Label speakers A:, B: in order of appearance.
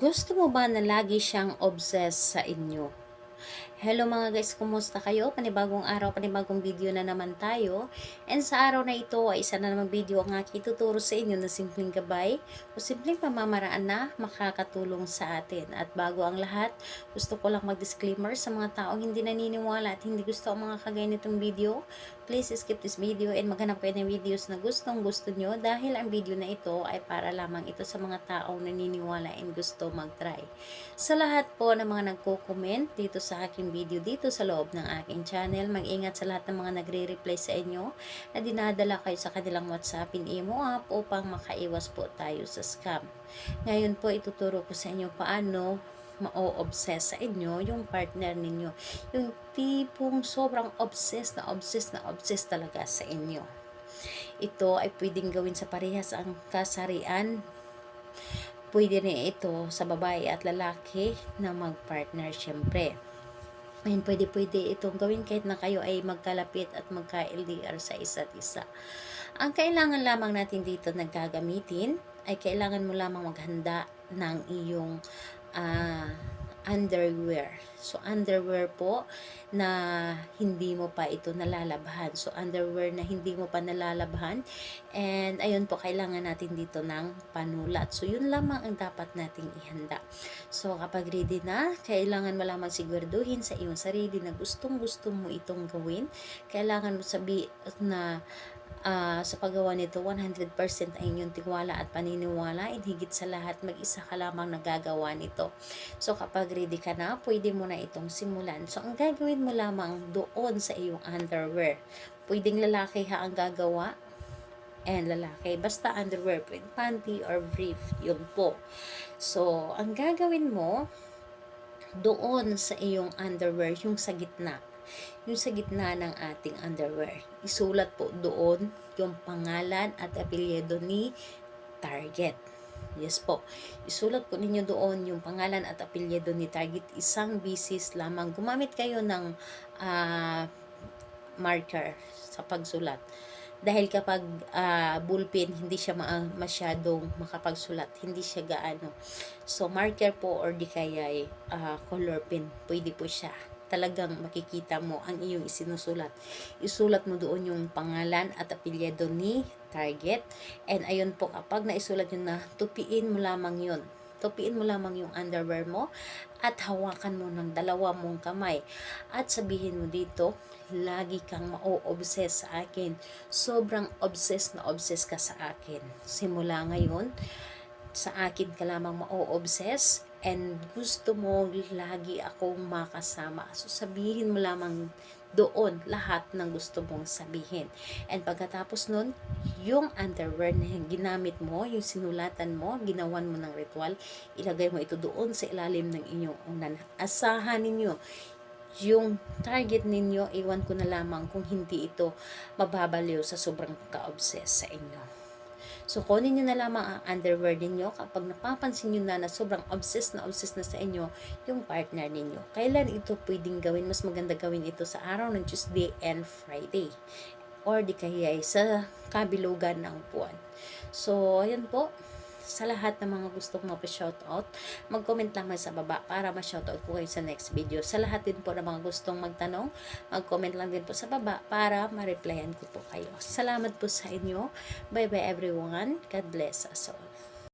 A: Gusto mo ba na lagi siyang obsessed sa inyo? Hello mga guys, kumusta kayo? Panibagong araw, panibagong video na naman tayo. And sa araw na ito ay isa na namang video ang aking ituturo sa inyo na simpleng gabay o simpleng pamamaraan na makakatulong sa atin. At bago ang lahat, gusto ko lang mag-disclaimer sa mga taong hindi naniniwala at hindi gusto ang mga kagaya nitong video. Please skip this video and maghanap kayo ng videos na gustong gusto nyo dahil ang video na ito ay para lamang ito sa mga taong naniniwala and gusto mag-try. Sa lahat po ng mga nagko-comment dito sa aking video dito sa loob ng aking channel, mag-ingat sa lahat ng mga nagre-reply sa inyo na dinadala kayo sa kanilang WhatsApp in Imo app upang makaiwas po tayo sa scam. Ngayon po ituturo ko sa inyo paano ma-obsess sa inyo yung partner ninyo. Yung tipong sobrang obsessed na obsessed talaga sa inyo. Ito ay pwedeng gawin sa parehas ang kasarian. Pwede rin ito sa babae at lalaki na mag-partner syempre. And pwede itong gawin kahit na kayo ay magkalapit at magka-LDR sa isa't isa. Ang kailangan lamang natin dito na gagamitin ay kailangan mo lamang maghanda ng iyong underwear. So, underwear po na hindi mo pa ito nalalabhan. So, underwear na hindi mo pa nalalabhan. And, ayun po, kailangan natin dito ng panulat. So, yun lamang ang dapat nating ihanda. So, kapag ready na, kailangan mo lamang siguraduhin sa iyong sarili na gustong-gusto mo itong gawin. Kailangan mo sabihin na sa paggawa nito 100% ay inyong tiwala at paniniwala, and higit sa lahat mag-isa ka lamang nagagawa nito. So kapag ready ka na, pwede mo na itong simulan. So ang gagawin mo lamang doon sa iyong underwear, pwedeng lalaki ha ang gagawa, and lalaki, basta underwear, pwede panty or brief, yun po. So ang gagawin mo doon sa iyong underwear, yung sa gitna ng ating underwear, isulat po doon yung pangalan at apelyido ni target. Yes po, isulat po ninyo doon yung pangalan at apelyido ni target. Isang bisis lamang, gumamit kayo ng marker sa pagsulat. Dahil kapag ballpen, hindi siya masyadong makapagsulat, hindi siya gaano. So, marker po or di kaya color pen, pwede po siya. Talagang makikita mo ang iyong isinusulat. Isulat mo doon yung pangalan at apelyido ni target. And ayun po, kapag naisulat yun na, tupiin mo lamang yun. Tupiin mo lamang yung underwear mo at hawakan mo ng dalawa mong kamay. At sabihin mo dito, lagi kang ma-obsess sa akin. Sobrang obsessed ka sa akin. Simula ngayon, sa akin ka lamang ma-obsess and gusto mo lagi akong makasama. So sabihin mo lamang doon lahat ng gusto mong sabihin. And pagkatapos nun, yung underwear na ginamit mo, yung sinulatan mo, ginawan mo ng ritual, ilagay mo ito doon sa ilalim ng inyong unan. Asahan ninyo yung target ninyo, iwan ko na lamang kung hindi ito mababaliw sa sobrang ka-obsess sa inyo. So, kunin nyo na lamang ang underwear ninyo kapag napapansin nyo na sobrang obsessed na sa inyo yung partner ninyo. Kailan ito pwedeng gawin? Mas maganda gawin ito sa araw ng Tuesday and Friday. Or di kaya sa kabilugan ng buwan. So, ayan po. Sa lahat ng mga gustong mapa-shoutout, mag-comment lamang sa baba para ma-shoutout ko kayo sa next video. Sa lahat din po ng mga gustong magtanong, mag-comment lang din po sa baba para ma-replyan ko po kayo. Salamat po sa inyo. Bye-bye everyone. God bless us all.